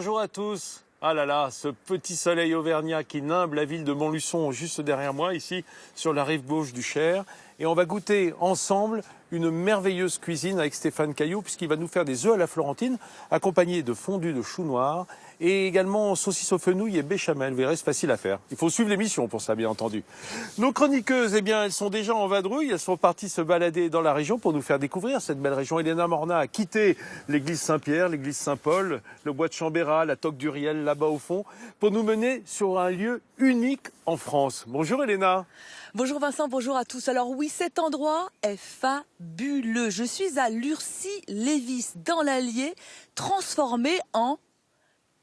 Bonjour à tous. Ah là là, ce petit soleil auvergnat qui nimbe la ville de Montluçon juste derrière moi, ici sur la rive gauche du Cher. Et on va goûter ensemble une merveilleuse cuisine avec Stéphane Caillou, puisqu'il va nous faire des œufs à la florentine, accompagnés de fondue de chou noir, et également saucisses aux fenouilles et béchamel. Vous verrez, c'est facile à faire. Il faut suivre l'émission pour ça, bien entendu. Nos chroniqueuses, eh bien, elles sont déjà en vadrouille. Elles sont parties se balader dans la région pour nous faire découvrir cette belle région. Elena Morna a quitté l'église Saint-Pierre, l'église Saint-Paul, le bois de Chambérat, la toque d'Uriel, là-bas au fond, pour nous mener sur un lieu unique en France. Bonjour Elena. Bonjour Vincent, bonjour à tous. Alors oui, cet endroit est fabuleux. Je suis à Lurcy-Lévis, dans l'Allier, transformé en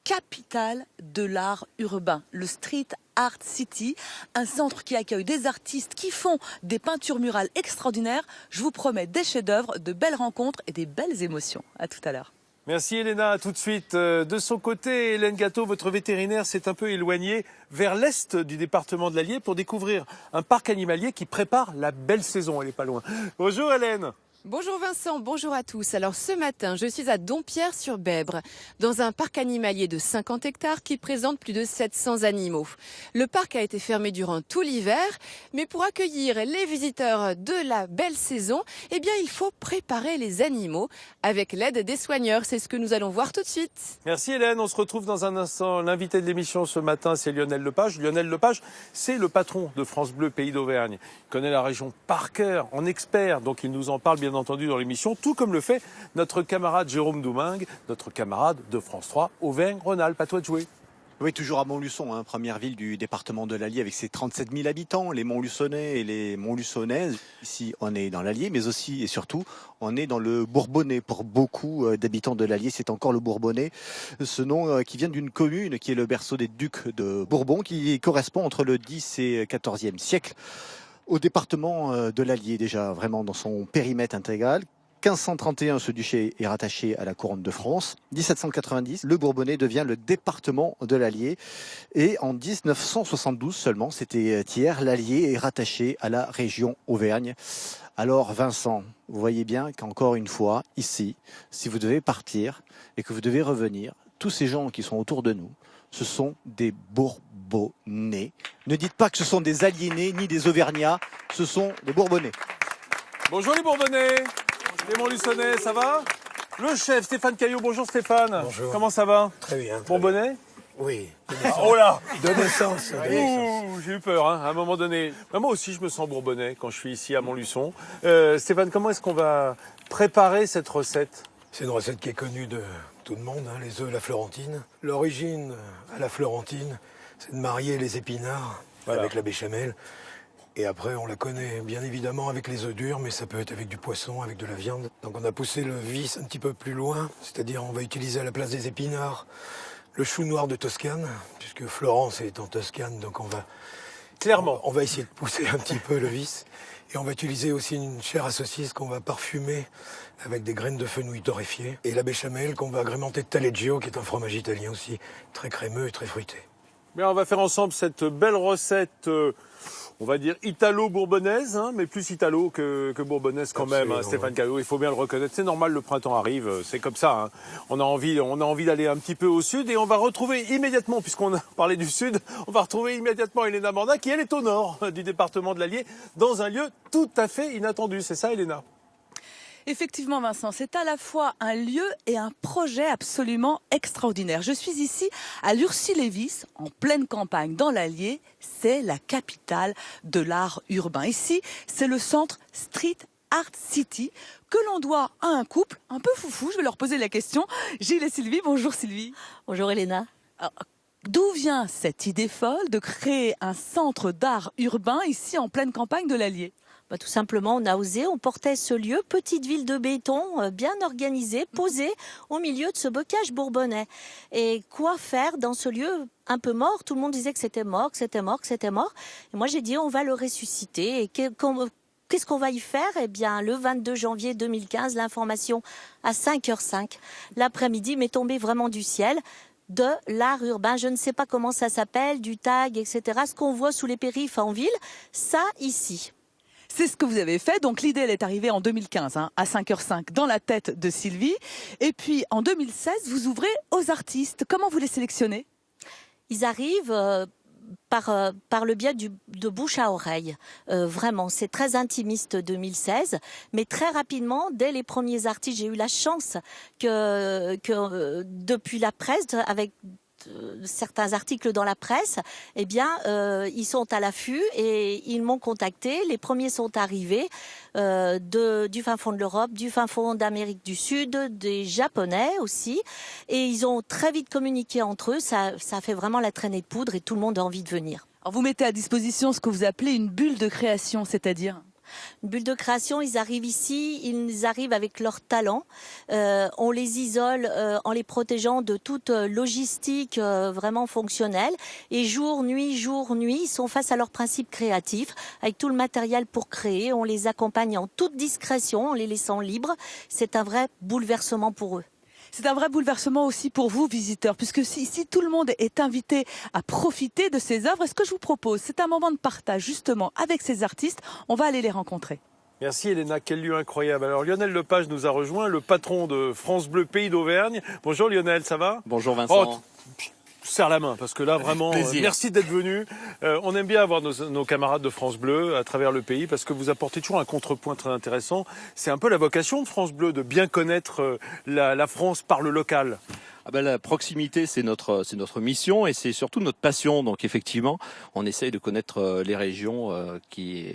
capitale de l'art urbain, le Street Art City, un centre qui accueille des artistes qui font des peintures murales extraordinaires. Je vous promets des chefs-d'œuvre, de belles rencontres et des belles émotions. À tout à l'heure. Merci Elena, tout de suite. De son côté, Hélène Gâteau, votre vétérinaire, s'est un peu éloignée vers l'est du département de l'Allier pour découvrir un parc animalier qui prépare la belle saison. Elle n'est pas loin. Bonjour Hélène. Bonjour Vincent, bonjour à tous. Alors ce matin, je suis à Dompierre-sur-Bèbre, dans un parc animalier de 50 hectares qui présente plus de 700 animaux. Le parc a été fermé durant tout l'hiver, mais pour accueillir les visiteurs de la belle saison, eh bien il faut préparer les animaux avec l'aide des soigneurs. C'est ce que nous allons voir tout de suite. Merci Hélène, on se retrouve dans un instant. L'invité de l'émission ce matin, c'est Lionel Lepage. Lionel Lepage, c'est le patron de France Bleu Pays d'Auvergne. Il connaît la région par cœur, en expert, donc il nous en parle bien entendu dans l'émission, tout comme le fait notre camarade Jérôme Doumingue, notre camarade de France 3, Auvergne-Rhône-Alpes. À toi de jouer. Oui, toujours à Montluçon, première ville du département de l'Allier avec ses 37 000 habitants, les Montluçonnais et les Montluçonnaises. Ici, on est dans l'Allier, mais aussi et surtout, on est dans le Bourbonnais. Pour beaucoup d'habitants de l'Allier, c'est encore le Bourbonnais. Ce nom qui vient d'une commune qui est le berceau des ducs de Bourbon, qui correspond entre le 10 et 14e siècle au département de l'Allier, déjà vraiment dans son périmètre intégral. 1531, ce duché est rattaché à la couronne de France. 1790, le Bourbonnais devient le département de l'Allier. Et en 1972 seulement, c'était hier, l'Allier est rattaché à la région Auvergne. Alors Vincent, vous voyez bien qu'encore une fois, ici, si vous devez partir et que vous devez revenir, tous ces gens qui sont autour de nous, ce sont des Bourbonnais. Ne dites pas que ce sont des aliénés ni des Auvergnats, ce sont des Bourbonnais. Bonjour les Bourbonnais. Les Montluçonnais, ça va? Le chef Stéphane Caillou, bonjour Stéphane. Bonjour. Comment ça va? Très bien. Bourbonnais? Oui. Oh là! De naissance. Ouh, j'ai eu peur, à un moment donné. Moi aussi, je me sens bourbonnais quand je suis ici à Montluçon. Stéphane, comment est-ce qu'on va préparer cette recette? C'est une recette qui est connue de tout le monde, les œufs à la florentine. L'origine à la florentine, c'est de marier les épinards avec la béchamel. Et après, on la connaît bien évidemment avec les œufs durs, mais ça peut être avec du poisson, avec de la viande. Donc on a poussé le vice un petit peu plus loin, c'est-à-dire on va utiliser à la place des épinards le chou noir de Toscane, puisque Florence est en Toscane, donc on va essayer de pousser un petit peu le vice. Et on va utiliser aussi une chair à saucisse qu'on va parfumer avec des graines de fenouil torréfiées. Et la béchamel qu'on va agrémenter de taleggio, qui est un fromage italien aussi, très crémeux et très fruité. Bien, on va faire ensemble cette belle recette, on va dire italo-bourbonnaise, mais plus italo que bourbonnaise quand même, Stéphane Caillou. Il faut bien le reconnaître. C'est normal, le printemps arrive, c'est comme ça. On a envie d'aller un petit peu au sud et on va retrouver immédiatement, puisqu'on a parlé du sud, on va retrouver immédiatement Elena Morna, qui elle est au nord du département de l'Allier, dans un lieu tout à fait inattendu. C'est ça, Elena? Effectivement, Vincent, c'est à la fois un lieu et un projet absolument extraordinaire. Je suis ici à Lurcy-Lévis, en pleine campagne dans l'Allier. C'est la capitale de l'art urbain. Ici, c'est le centre Street Art City que l'on doit à un couple un peu foufou. Je vais leur poser la question. Gilles et Sylvie, bonjour Sylvie. Bonjour Elena. D'où vient cette idée folle de créer un centre d'art urbain ici en pleine campagne de l'Allier? Tout simplement, on a osé, on portait ce lieu, petite ville de béton, bien organisée, posée au milieu de ce bocage bourbonnais. Et quoi faire dans ce lieu un peu mort? Tout le monde disait que c'était mort, que c'était mort, que c'était mort. Et moi j'ai dit on va le ressusciter. Et qu'est-ce qu'on va y faire? Eh bien, le 22 janvier 2015, l'information à 5h05, l'après-midi, m'est tombée vraiment du ciel. De l'art urbain, je ne sais pas comment ça s'appelle, du tag, etc. Ce qu'on voit sous les périphes en ville, ça ici. C'est ce que vous avez fait. Donc l'idée, elle est arrivée en 2015, à 5h05, dans la tête de Sylvie. Et puis en 2016, vous ouvrez aux artistes. Comment vous les sélectionnez? Ils arrivent par le biais de bouche à oreille. Vraiment, c'est très intimiste 2016. Mais très rapidement, dès les premiers artistes, j'ai eu la chance que depuis la presse, avec certains articles dans la presse, eh bien, ils sont à l'affût et ils m'ont contacté. Les premiers sont arrivés du fin fond de l'Europe, du fin fond d'Amérique du Sud, des Japonais aussi. Et ils ont très vite communiqué entre eux. Ça fait vraiment la traînée de poudre et tout le monde a envie de venir. Alors vous mettez à disposition ce que vous appelez une bulle de création, c'est-à-dire? Une bulle de création, ils arrivent ici, ils arrivent avec leur talent. On les isole en les protégeant de toute logistique vraiment fonctionnelle. Et jour, nuit, ils sont face à leurs principes créatifs, avec tout le matériel pour créer. On les accompagne en toute discrétion, en les laissant libres. C'est un vrai bouleversement pour eux. C'est un vrai bouleversement aussi pour vous, visiteurs, puisque si tout le monde est invité à profiter de ces œuvres, et ce que je vous propose, c'est un moment de partage justement avec ces artistes. On va aller les rencontrer. Merci Elena, quel lieu incroyable. Alors Lionel Lepage nous a rejoint, le patron de France Bleu Pays d'Auvergne. Bonjour Lionel, ça va? Bonjour Vincent. Oh, serre la main parce que là vraiment merci d'être venu. On aime bien avoir nos camarades de France Bleu à travers le pays parce que vous apportez toujours un contrepoint très intéressant. C'est un peu la vocation de France Bleu de bien connaître la France par le local. Ah ben, la proximité, c'est notre mission et c'est surtout notre passion. Donc effectivement, on essaye de connaître les régions qui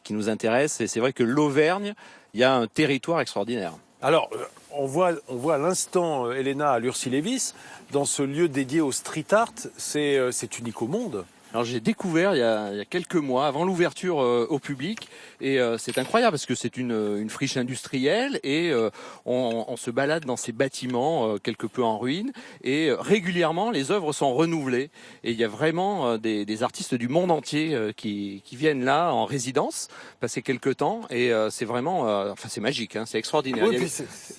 nous intéressent. Et c'est vrai que l'Auvergne, il y a un territoire extraordinaire. Alors, on voit à l'instant Elena à Lurcy-Lévis, dans ce lieu dédié au street art, c'est unique au monde. Alors j'ai découvert il y a quelques mois, avant l'ouverture au public, et c'est incroyable parce que c'est une friche industrielle et on se balade dans ces bâtiments quelque peu en ruine et régulièrement les œuvres sont renouvelées et il y a vraiment des artistes du monde entier qui viennent là en résidence passer quelques temps et c'est vraiment, enfin c'est magique, hein, c'est extraordinaire. Oui,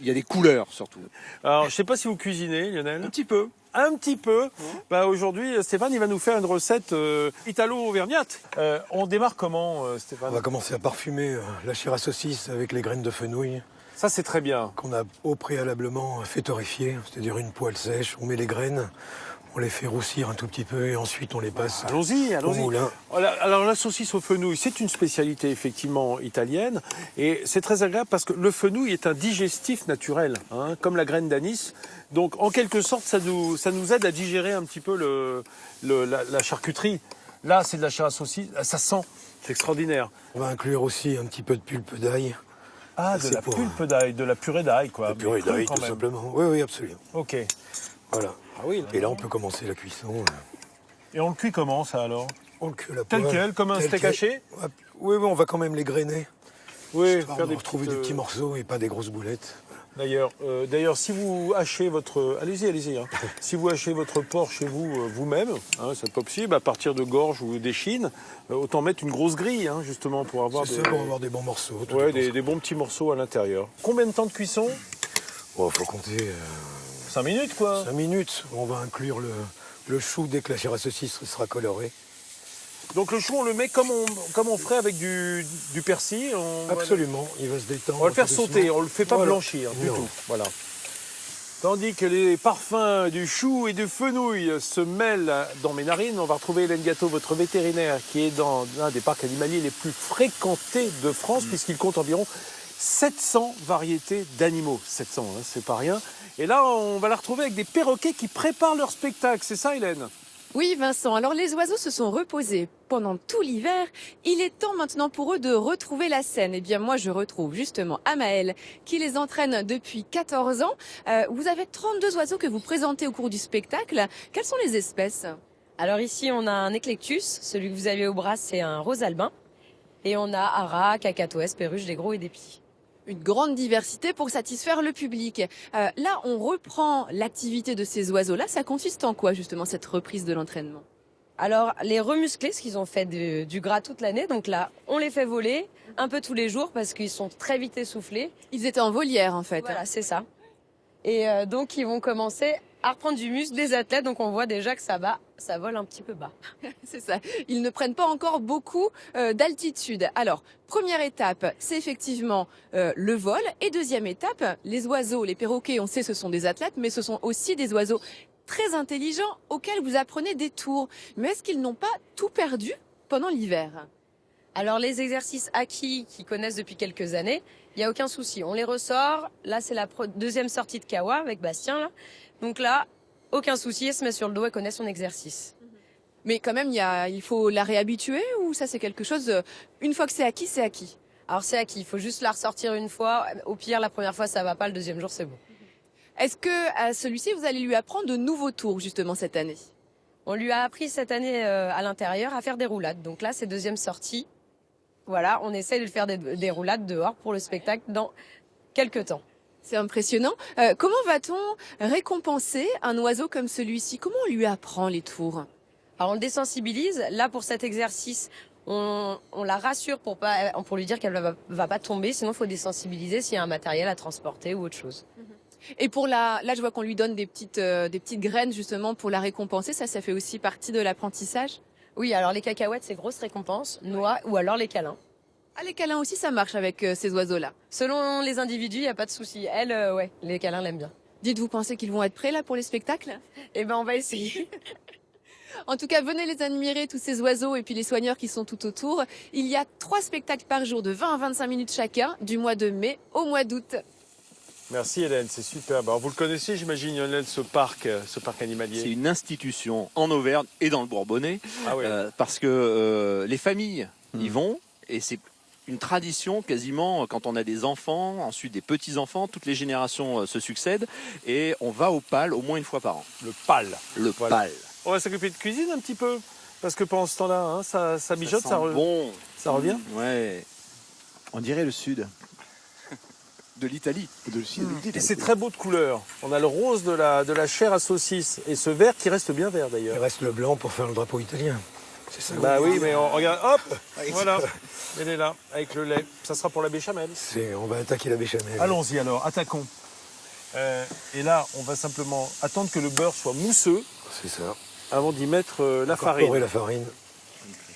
il y a des couleurs surtout. Alors je ne sais pas si vous cuisinez, Lionel. Un petit peu. Un petit peu. Bah, aujourd'hui, Stéphane, il va nous faire une recette italo-auvergnate. On démarre comment, Stéphane? On va commencer à parfumer la chair à saucisse avec les graines de fenouil Ça, c'est très bien. qu'on a au préalablement fait torréfier, c'est-à-dire une poêle sèche. On met les graines, on les fait roussir un tout petit peu et ensuite on les passe Allons-y. au moulin. Alors la saucisse au fenouil, c'est une spécialité effectivement italienne et c'est très agréable parce que le fenouil est un digestif naturel, hein, comme la graine d'anis. Donc en quelque sorte, ça nous aide à digérer un petit peu la charcuterie. Là, c'est de la chair à saucisse, ça sent, c'est extraordinaire. On va inclure aussi un petit peu de pulpe d'ail. Ah, de la pulpe d'ail, de la purée d'ail, quoi. La purée d'ail, tout simplement. Oui, absolument. Ok. Voilà. Ah oui, Et là, on peut commencer la cuisson. Et on le cuit comment, ça, alors? On le cuit à la Tel poêle. quel, comme un steak haché? Oui, on va quand même les grainer. Oui, Histoire faire de retrouver des petits morceaux et pas des grosses boulettes. D'ailleurs, si vous hachez votre... Allez-y. Hein. Si vous hachez votre porc chez vous, vous-même, hein, c'est pas possible, à partir de gorge ou d'échine, autant mettre une grosse grille, hein, justement, pour avoir, pour avoir des bons morceaux. Ouais, des bons petits morceaux à l'intérieur. Combien de temps de cuisson? Oh, faut compter... 5 minutes, quoi. 5 minutes. On va inclure le chou dès que la chair à saucisse sera colorée. Donc le chou, on le met comme on ferait avec du persil. Absolument, il va se détendre. On va le faire doucement. sauter, on le fait pas blanchir du tout. Voilà. Tandis que les parfums du chou et du fenouil se mêlent dans mes narines, on va retrouver Hélène Gâteau, votre vétérinaire, qui est dans l'un des parcs animaliers les plus fréquentés de France, puisqu'il compte environ 700 variétés d'animaux. 700, hein, c'est pas rien. Et là, on va la retrouver avec des perroquets qui préparent leur spectacle. C'est ça, Hélène? Oui, Vincent. Alors, les oiseaux se sont reposés pendant tout l'hiver. Il est temps maintenant pour eux de retrouver la scène. Eh bien, moi, je retrouve justement Amaël, qui les entraîne depuis 14 ans. Vous avez 32 oiseaux que vous présentez au cours du spectacle. Quelles sont les espèces? Alors ici, on a un éclectus. Celui que vous avez au bras, c'est un rose albin. Et on a ara, cacatoès, perruche, des gros et des petits. Une grande diversité pour satisfaire le public. Là, on reprend l'activité de ces oiseaux-là. Ça consiste en quoi, justement, cette reprise de l'entraînement? Alors, les remuscler, parce qu'ils ont fait du gras toute l'année. Donc là, on les fait voler un peu tous les jours parce qu'ils sont très vite essoufflés. Ils étaient en volière, en fait. Voilà, c'est ça. Et donc, ils vont commencer à reprendre du muscle des athlètes. Donc on voit déjà que ça vole un petit peu bas. C'est ça. Ils ne prennent pas encore beaucoup d'altitude. Alors, première étape, c'est effectivement le vol. Et deuxième étape, les oiseaux, les perroquets, on sait ce sont des athlètes, mais ce sont aussi des oiseaux très intelligents auxquels vous apprenez des tours. Mais est-ce qu'ils n'ont pas tout perdu pendant l'hiver? Alors les exercices acquis qu'ils connaissent depuis quelques années, il n'y a aucun souci. On les ressort. Là, c'est la deuxième sortie de Kawa avec Bastien. Là. Donc là, aucun souci, elle se met sur le dos, elle connaît son exercice. Mais quand même, il faut la réhabituer ou ça c'est quelque chose, une fois que c'est acquis, c'est acquis? Alors c'est acquis, il faut juste la ressortir une fois. Au pire, la première fois, ça va pas, le deuxième jour, c'est bon. Est-ce que à celui-ci, vous allez lui apprendre de nouveaux tours justement cette année? On lui a appris cette année à l'intérieur à faire des roulades. Donc là, c'est deuxième sortie. Voilà, on essaie de le faire des roulades dehors pour le spectacle dans quelques temps. C'est impressionnant. Comment va-t-on récompenser un oiseau comme celui-ci? Comment on lui apprend les tours? Alors on le désensibilise. Là, pour cet exercice, on la rassure pour lui dire qu'elle va pas tomber. Sinon, il faut désensibiliser s'il y a un matériel à transporter ou autre chose. Et pour là, je vois qu'on lui donne des petites graines justement pour la récompenser. Ça fait aussi partie de l'apprentissage? Oui, alors les cacahuètes, c'est grosse récompense, noix ou alors les câlins. Ah, les câlins aussi, ça marche avec ces oiseaux-là? Selon les individus, il n'y a pas de souci. Elle, ouais, les câlins l'aiment bien. Dites, vous pensez qu'ils vont être prêts là pour les spectacles? Eh ben, on va essayer. En tout cas, venez les admirer, tous ces oiseaux et puis les soigneurs qui sont tout autour. Il y a 3 spectacles par jour de 20 à 25 minutes chacun, du mois de mai au mois d'août. Merci Hélène, c'est superbe. Alors vous le connaissez, j'imagine, Lionel, ce parc animalier. C'est une institution en Auvergne et dans le Bourbonnais, Ah oui. parce que les familles y vont, et c'est une tradition quasiment quand on a des enfants, ensuite des petits-enfants, toutes les générations se succèdent, et on va au PAL au moins une fois par an. Le PAL. Le Voilà. PAL. On va s'occuper de cuisine un petit peu, parce que pendant ce temps-là, hein, ça mijote, Ça sent bon. ça revient. Ouais. On dirait le sud. De l'Italie. De le sud. Et c'est très beau de couleur. On a le rose de la chair à saucisse et ce vert qui reste bien vert Il d'ailleurs. reste le blanc pour faire le drapeau italien. C'est ça. Bah oui, mais on regarde, hop, voilà, elle est là, avec le lait. Ça sera pour la béchamel. On va attaquer la béchamel. Allons-y alors, attaquons. Et là, on va simplement attendre que le beurre soit mousseux C'est ça. avant d'y mettre la Incorporer farine. la farine.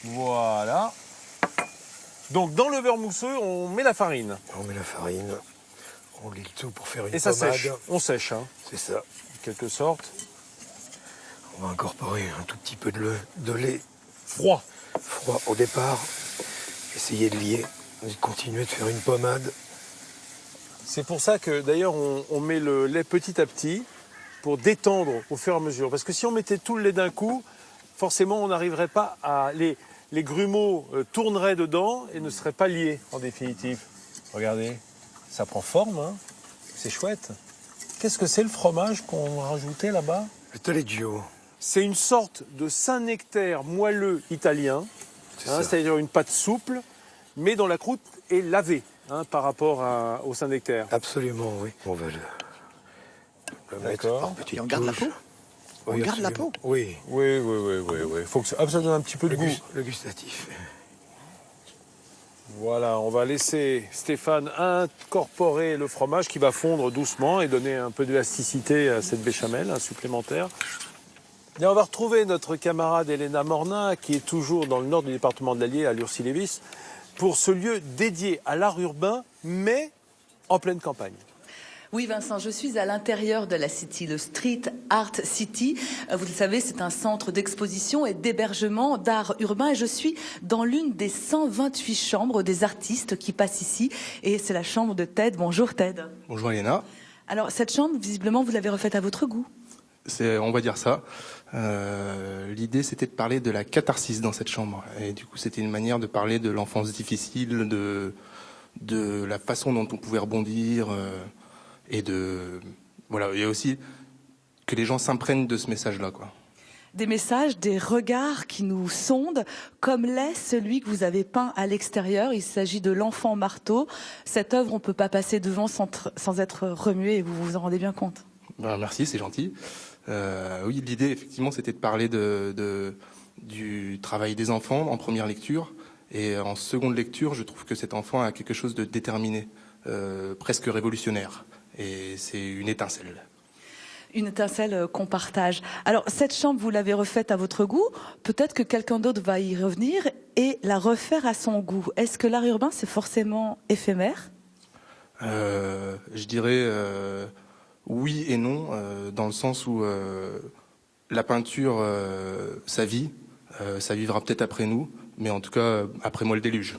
Voilà. Donc dans le beurre mousseux, on met la farine. On met la farine. On lit le tout pour faire une Et ça pommade. sèche. On sèche, hein, C'est ça. en quelque sorte. On va incorporer un tout petit peu de lait Froid. froid au départ. Essayer de lier. Et continuer de faire une pommade. C'est pour ça que d'ailleurs on met le lait petit à petit pour détendre au fur et à mesure. Parce que si on mettait tout le lait d'un coup, forcément on n'arriverait pas à... Les grumeaux tourneraient dedans et ne seraient pas liés en définitive. Regardez, ça prend forme, hein. C'est chouette. Qu'est-ce que c'est le fromage qu'on a rajouté là-bas? Le taleggio. C'est une sorte de Saint-Nectaire moelleux italien, Ça. c'est-à-dire une pâte souple, mais dont la croûte est lavée par rapport au Saint-Nectaire. Absolument, oui. On va le mettre D'accord. par petites Et on garde la touches. peau Oui, On garde la absolument. peau Oui. Oui. Faut que ça donne un petit peu de goût. Le gustatif. Voilà, on va laisser Stéphane incorporer le fromage qui va fondre doucement et donner un peu d'élasticité à cette béchamel supplémentaire. Et on va retrouver notre camarade Elena Mornin, qui est toujours dans le nord du département de l'Allier, à Lurcy-Lévis, pour ce lieu dédié à l'art urbain, mais en pleine campagne. Oui, Vincent, je suis à l'intérieur de la City, le Street Art City. Vous le savez, c'est un centre d'exposition et d'hébergement d'art urbain. Et je suis dans l'une des 128 chambres des artistes qui passent ici. Et c'est la chambre de Ted. Bonjour, Ted. Bonjour Léna. Alors, cette chambre, visiblement, vous l'avez refaite à votre goût. On va dire ça. L'idée, c'était de parler de la catharsis dans cette chambre. Et du coup, c'était une manière de parler de l'enfance difficile, de la façon dont on pouvait rebondir, et voilà. Il y a aussi que les gens s'imprègnent de ce message-là, quoi. Des messages, des regards qui nous sondent, comme l'est celui que vous avez peint à l'extérieur. Il s'agit de l'enfant marteau. Cette œuvre, on ne peut pas passer devant sans être remué, et vous vous en rendez bien compte. Ben, merci, c'est gentil. Oui, l'idée, effectivement, c'était de parler du travail des enfants en première lecture. Et en seconde lecture, je trouve que cet enfant a quelque chose de déterminé, presque révolutionnaire. Et c'est une étincelle. Une étincelle qu'on partage. Alors, cette chambre, vous l'avez refaite à votre goût. Peut-être que quelqu'un d'autre va y revenir et la refaire à son goût. Est-ce que l'art urbain, c'est forcément éphémère ? Je dirais oui et non, dans le sens où la peinture, ça vit, ça vivra peut-être après nous, mais en tout cas, après moi le déluge.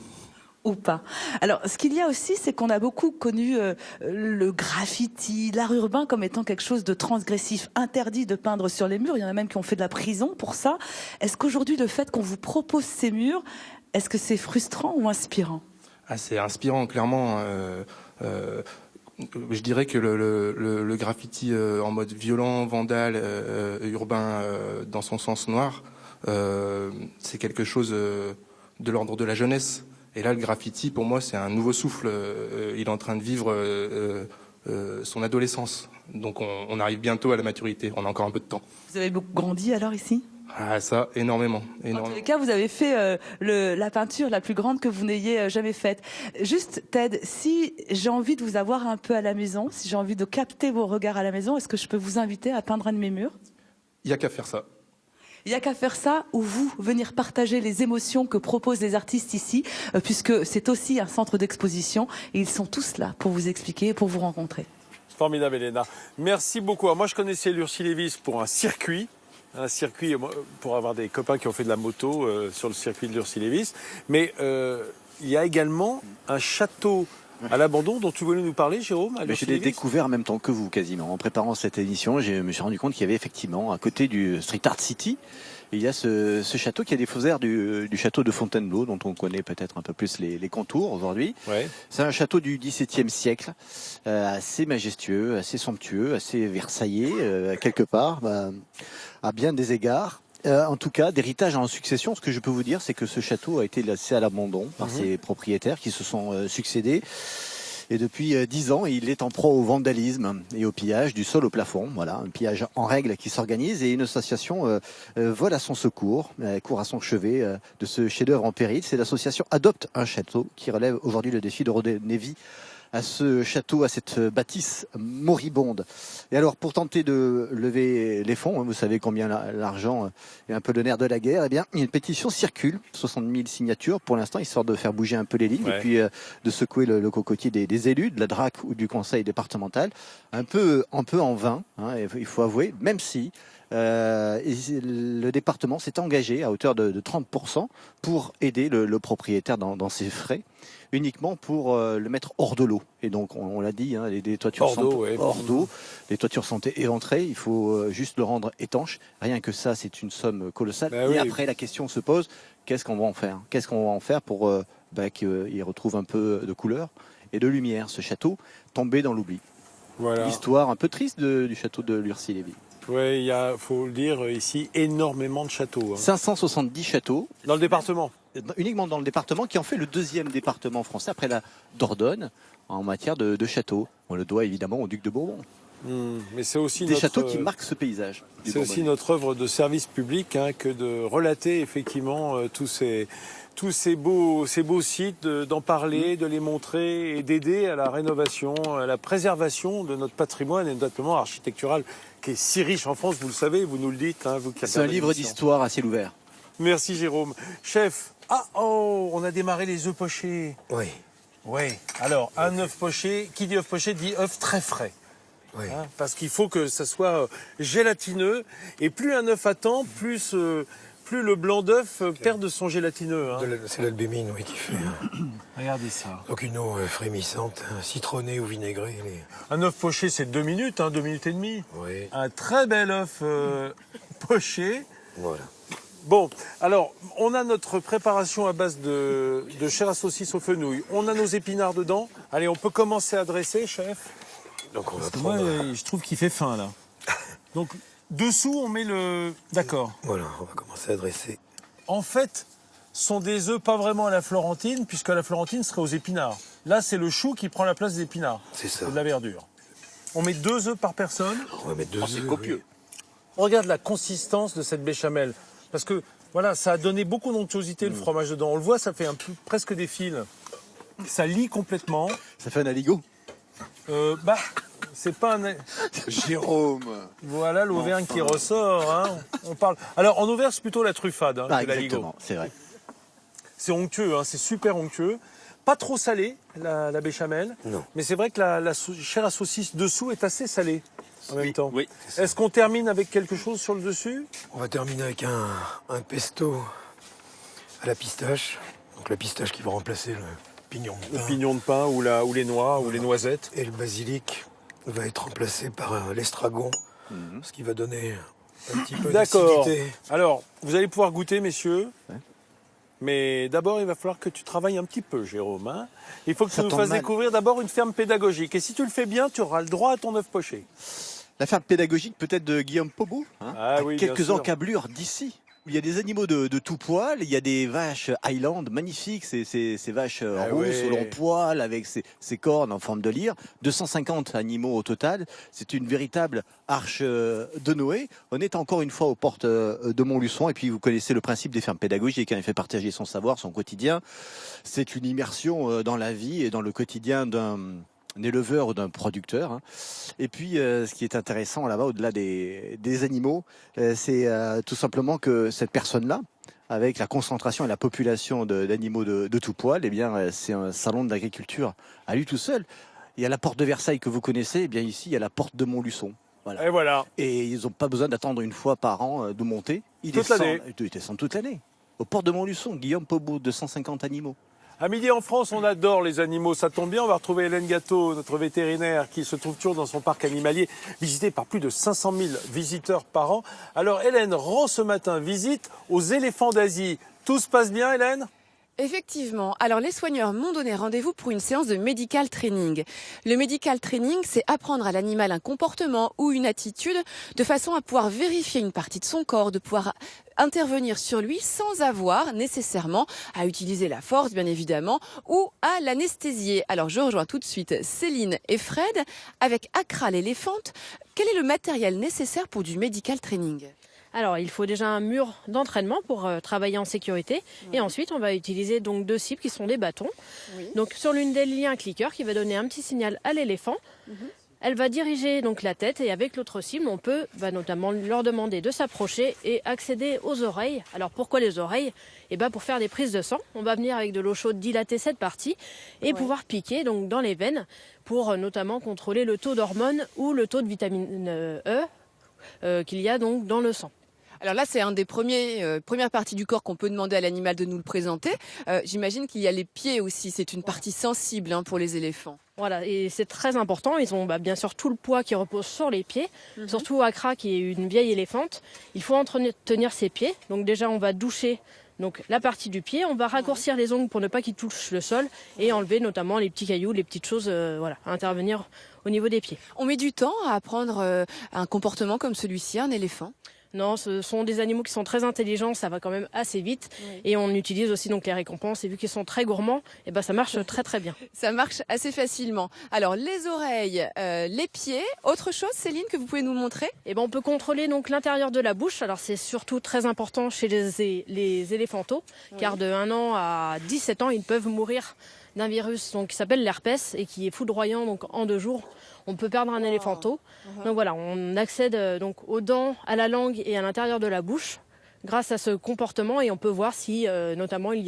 Ou pas. Alors, ce qu'il y a aussi, c'est qu'on a beaucoup connu le graffiti, l'art urbain comme étant quelque chose de transgressif, interdit de peindre sur les murs. Il y en a même qui ont fait de la prison pour ça. Est-ce qu'aujourd'hui, le fait qu'on vous propose ces murs, est-ce que c'est frustrant ou inspirant ? Ah, c'est inspirant, clairement. Je dirais que le graffiti en mode violent, vandale, urbain, dans son sens noir, c'est quelque chose de l'ordre de la jeunesse. Et là, le graffiti, pour moi, c'est un nouveau souffle. Il est en train de vivre son adolescence. Donc on arrive bientôt à la maturité. On a encore un peu de temps. Vous avez beaucoup grandi alors ici ? Ah, ça, énormément. En tous les cas, vous avez fait la peinture la plus grande que vous n'ayez jamais faite. Juste, Ted, si j'ai envie de vous avoir un peu à la maison, si j'ai envie de capter vos regards à la maison, est-ce que je peux vous inviter à peindre un de mes murs ? Il n'y a qu'à faire ça. Il n'y a qu'à faire ça, ou vous, venir partager les émotions que proposent les artistes ici, puisque c'est aussi un centre d'exposition, et ils sont tous là pour vous expliquer et pour vous rencontrer. Formidable, Elena. Merci beaucoup. Alors, moi, je connaissais Lurcy Lévis pour un circuit pour avoir des copains qui ont fait de la moto sur le circuit de Lurcy Lévis. Mais il y a également un château à l'abandon dont tu voulais nous parler, Jérôme. Je l'ai découvert en même temps que vous, quasiment. En préparant cette émission, je me suis rendu compte qu'il y avait effectivement, à côté du Street Art City, il y a ce château qui a des faux airs du château de Fontainebleau, dont on connaît peut-être un peu plus les contours aujourd'hui. Ouais. C'est un château du XVIIe siècle, assez majestueux, assez somptueux, assez versaillais, quelque part, à bien des égards. En tout cas, d'héritage en succession, ce que je peux vous dire, c'est que ce château a été laissé à l'abandon par ses propriétaires qui se sont succédés. Et depuis 10 ans, il est en proie au vandalisme et au pillage du sol au plafond. Voilà, un pillage en règle qui s'organise et une association vole à son secours, court à son chevet de ce chef-d'œuvre en péril. C'est l'association Adopte un château qui relève aujourd'hui le défi de redonner vie à ce château, à cette bâtisse moribonde. Et alors, pour tenter de lever les fonds, vous savez combien l'argent est un peu le nerf de la guerre, eh bien, une pétition circule, 60 000 signatures pour l'instant, histoire de faire bouger un peu les lignes, et puis de secouer le cocotier des élus, de la DRAC ou du conseil départemental, un peu en vain, hein, il faut avouer, même si le département s'est engagé à hauteur de 30% pour aider le propriétaire dans ses frais, uniquement pour le mettre hors de l'eau. Et donc, on l'a dit, hein, les toitures sont hors d'eau, les toitures sont éventrées, il faut juste le rendre étanche. Rien que ça, c'est une somme colossale. Et après, la question se pose, qu'est-ce qu'on va en faire ? Qu'est-ce qu'on va en faire pour qu'il retrouve un peu de couleur et de lumière, ce château tombé dans l'oubli. Voilà. L'histoire un peu triste du château de Lurcy Lévis. Oui, il y a, faut le dire, ici, énormément de châteaux. 570 châteaux. Dans le département. Uniquement dans le département, qui en fait le deuxième département français, après la Dordogne, en matière de châteaux. On le doit évidemment au duc de Bourbon. Mais c'est aussi des châteaux qui marquent ce paysage. C'est aussi notre œuvre de service public que de relater effectivement tous ces beaux sites, d'en parler, de les montrer et d'aider à la rénovation, à la préservation de notre patrimoine et notamment architectural qui est si riche en France, vous le savez, vous nous le dites. Vous qui c'est un livre d'histoire à ciel ouvert. Merci Jérôme. Chef, on a démarré les œufs pochés. Oui. Oui. Alors, un œuf poché, qui dit œuf poché dit œuf très frais. Oui. Parce qu'il faut que ça soit gélatineux. Et plus un œuf attend, plus le blanc d'œuf perd de son gélatineux. C'est l'albumine, oui, qui fait. Regardez ça. Donc une eau frémissante, citronnée ou vinaigrée. Un œuf poché, c'est 2 minutes, 2 minutes et demie. Oui. Un très bel œuf poché. Voilà. Bon, alors, on a notre préparation à base de chair à saucisse aux fenouilles. On a nos épinards dedans. Allez, on peut commencer à dresser, chef. Donc on va prendre... Moi, je trouve qu'il fait faim, là. Donc, dessous, on met le... D'accord. Voilà, on va commencer à dresser. En fait, ce sont des œufs pas vraiment à la Florentine, puisque la Florentine serait aux épinards. Là, c'est le chou qui prend la place des épinards. C'est ça. C'est de la verdure. On met 2 œufs par personne. On va mettre 2 œufs. C'est copieux. Oui. Regarde la consistance de cette béchamel. Parce que, voilà, ça a donné beaucoup d'onctuosité, le fromage dedans. On le voit, ça fait presque des fils. Ça lie complètement. Ça fait un aligot. C'est pas un... Jérôme. Voilà l'Auvergne qui ressort. Hein. On parle. Alors en Auvergne, c'est plutôt la truffade que la Ligo. Exactement, c'est vrai. C'est onctueux, hein, c'est super onctueux. Pas trop salé, la béchamel. Non. Mais c'est vrai que la chair à saucisse dessous est assez salée en même temps. Oui. Est-ce qu'on termine avec quelque chose sur le dessus? On va terminer avec un pesto à la pistache. Donc la pistache qui va remplacer le pignon de Le pain. pignon de pain ou les noix ou les noisettes. Et le basilic va être remplacé par l'estragon, ce qui va donner un petit peu D'accord. d'acidité. Alors, vous allez pouvoir goûter, messieurs. Ouais. Mais d'abord, il va falloir que tu travailles un petit peu, Jérôme. Hein. Il faut que tu Ça nous tombe fasses mal. découvrir d'abord une ferme pédagogique. Et si tu le fais bien, tu auras le droit à ton œuf poché. La ferme pédagogique peut-être de Guillaume Pobot, Ah à oui, bien quelques sûr. encablures d'ici. Il y a des animaux de tout poil, il y a des vaches Highland magnifiques, ces vaches rousses ouais. au long poil avec ces cornes en forme de lyre. 250 animaux au total. C'est une véritable arche de Noé. On est encore une fois aux portes de Montluçon et puis vous connaissez le principe des fermes pédagogiques. Il fait partager son savoir, son quotidien. C'est une immersion dans la vie et dans le quotidien d'un éleveur ou d'un producteur. Et puis, ce qui est intéressant là-bas, au-delà des animaux, c'est tout simplement que cette personne-là, avec la concentration et la population d'animaux de tout poil, eh bien, c'est un salon de l'agriculture à lui tout seul. Il y a la porte de Versailles que vous connaissez, eh bien ici, il y a la porte de Montluçon. Voilà. Et voilà. Et ils n'ont pas besoin d'attendre une fois par an de monter. Ils Toute l'année. descendent toute l'année. Aux portes de Montluçon, Guillaume Pobot, 250 animaux. À Midi en France, on adore les animaux. Ça tombe bien, on va retrouver Hélène Gâteau, notre vétérinaire, qui se trouve toujours dans son parc animalier, visité par plus de 500 000 visiteurs par an. Alors Hélène rend ce matin visite aux éléphants d'Asie. Tout se passe bien, Hélène ? Effectivement. Alors, les soigneurs m'ont donné rendez-vous pour une séance de medical training. Le medical training, c'est apprendre à l'animal un comportement ou une attitude de façon à pouvoir vérifier une partie de son corps, de pouvoir intervenir sur lui sans avoir nécessairement à utiliser la force, bien évidemment, ou à l'anesthésier. Alors, je rejoins tout de suite Céline et Fred avec Accra l'éléphante. Quel est le matériel nécessaire pour du medical training ? Alors, il faut déjà un mur d'entraînement pour travailler en sécurité. Et ensuite, on va utiliser donc 2 cibles qui sont des bâtons. Oui. Donc, sur l'une d'elles, il y a un cliqueur qui va donner un petit signal à l'éléphant. Elle va diriger donc la tête et avec l'autre cible, on peut notamment leur demander de s'approcher et accéder aux oreilles. Alors, pourquoi les oreilles ? Pour faire des prises de sang, on va venir avec de l'eau chaude dilater cette partie et pouvoir piquer donc dans les veines pour notamment contrôler le taux d'hormones ou le taux de vitamine E qu'il y a donc dans le sang. Alors là, c'est un des premières parties du corps qu'on peut demander à l'animal de nous le présenter. J'imagine qu'il y a les pieds aussi. C'est une partie sensible pour les éléphants. Voilà, et c'est très important. Ils ont bien sûr tout le poids qui repose sur les pieds. Surtout Accra, qui est une vieille éléphante. Il faut entretenir ses pieds. Donc déjà, on va doucher donc, la partie du pied. On va raccourcir les ongles pour ne pas qu'ils touchent le sol et enlever notamment les petits cailloux, les petites choses à intervenir au niveau des pieds. On met du temps à apprendre un comportement comme celui-ci, un éléphant ? Non, ce sont des animaux qui sont très intelligents, ça va quand même assez vite. Oui. Et on utilise aussi donc les récompenses. Et vu qu'ils sont très gourmands, ça marche très très bien. Ça marche assez facilement. Alors les oreilles, les pieds, autre chose, Céline, que vous pouvez nous montrer ? On peut contrôler donc l'intérieur de la bouche. Alors c'est surtout très important chez les éléphantos, car de 1 an à 17 ans, ils peuvent mourir d'un virus qui s'appelle l'herpès et qui est foudroyant donc en 2 jours. On peut perdre un éléphanto. Donc voilà, on accède donc aux dents, à la langue et à l'intérieur de la bouche grâce à ce comportement et on peut voir si notamment il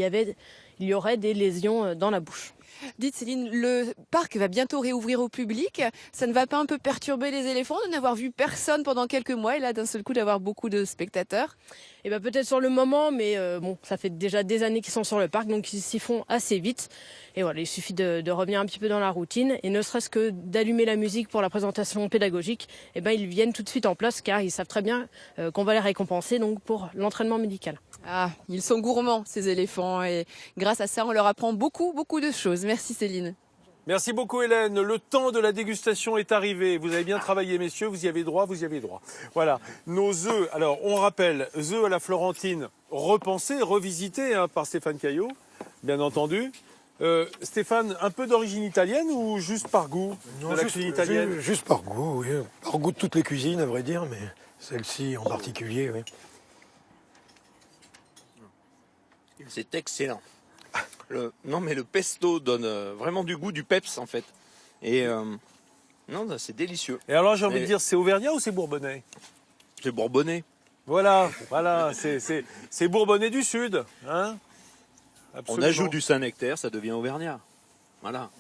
y aurait des lésions dans la bouche. Dites Céline, le parc va bientôt réouvrir au public. Ça ne va pas un peu perturber les éléphants de n'avoir vu personne pendant quelques mois et là d'un seul coup d'avoir beaucoup de spectateurs ? Peut-être sur le moment, mais ça fait déjà des années qu'ils sont sur le parc, donc ils s'y font assez vite. Et voilà, il suffit de revenir un petit peu dans la routine et ne serait-ce que d'allumer la musique pour la présentation pédagogique, ils viennent tout de suite en place car ils savent très bien qu'on va les récompenser donc pour l'entraînement médical. Ah, ils sont gourmands ces éléphants et grâce à ça on leur apprend beaucoup de choses. Merci Céline. Merci beaucoup Hélène. Le temps de la dégustation est arrivé. Vous avez bien travaillé messieurs, vous y avez droit. Voilà, nos œufs, alors on rappelle, œufs à la Florentine, repensés, revisités par Stéphane Caillot, bien entendu. Stéphane, un peu d'origine italienne ou juste par goût de la cuisine italienne ? Juste par goût, oui. Par goût de toutes les cuisines à vrai dire, mais celle-ci en particulier, oui. C'est excellent. Non mais le pesto donne vraiment du goût, du peps en fait. Et Non, c'est délicieux. Et alors j'ai envie Mais- de dire, c'est auvergnat ou c'est bourbonnais? C'est bourbonnais. Voilà, c'est bourbonnais du Sud. Hein. On Absolument. ajoute du Saint-Nectaire, ça devient auvergnat. Voilà.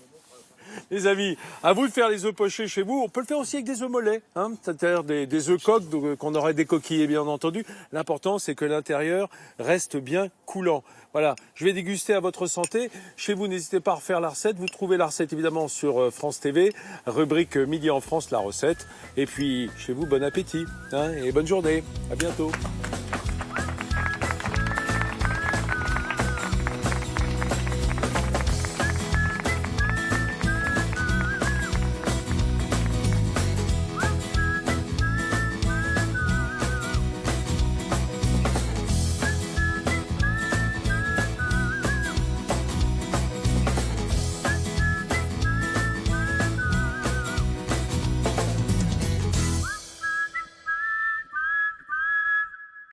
Les amis, à vous de faire les œufs pochés chez vous. On peut le faire aussi avec des œufs mollets, hein, c'est-à-dire des œufs coques qu'on aurait décoquillés, bien entendu. L'important, c'est que l'intérieur reste bien coulant. Voilà, je vais déguster à votre santé. Chez vous, n'hésitez pas à refaire la recette. Vous trouvez la recette évidemment sur France TV, rubrique Midi en France, la recette. Et puis, chez vous, bon appétit hein, et bonne journée. À bientôt.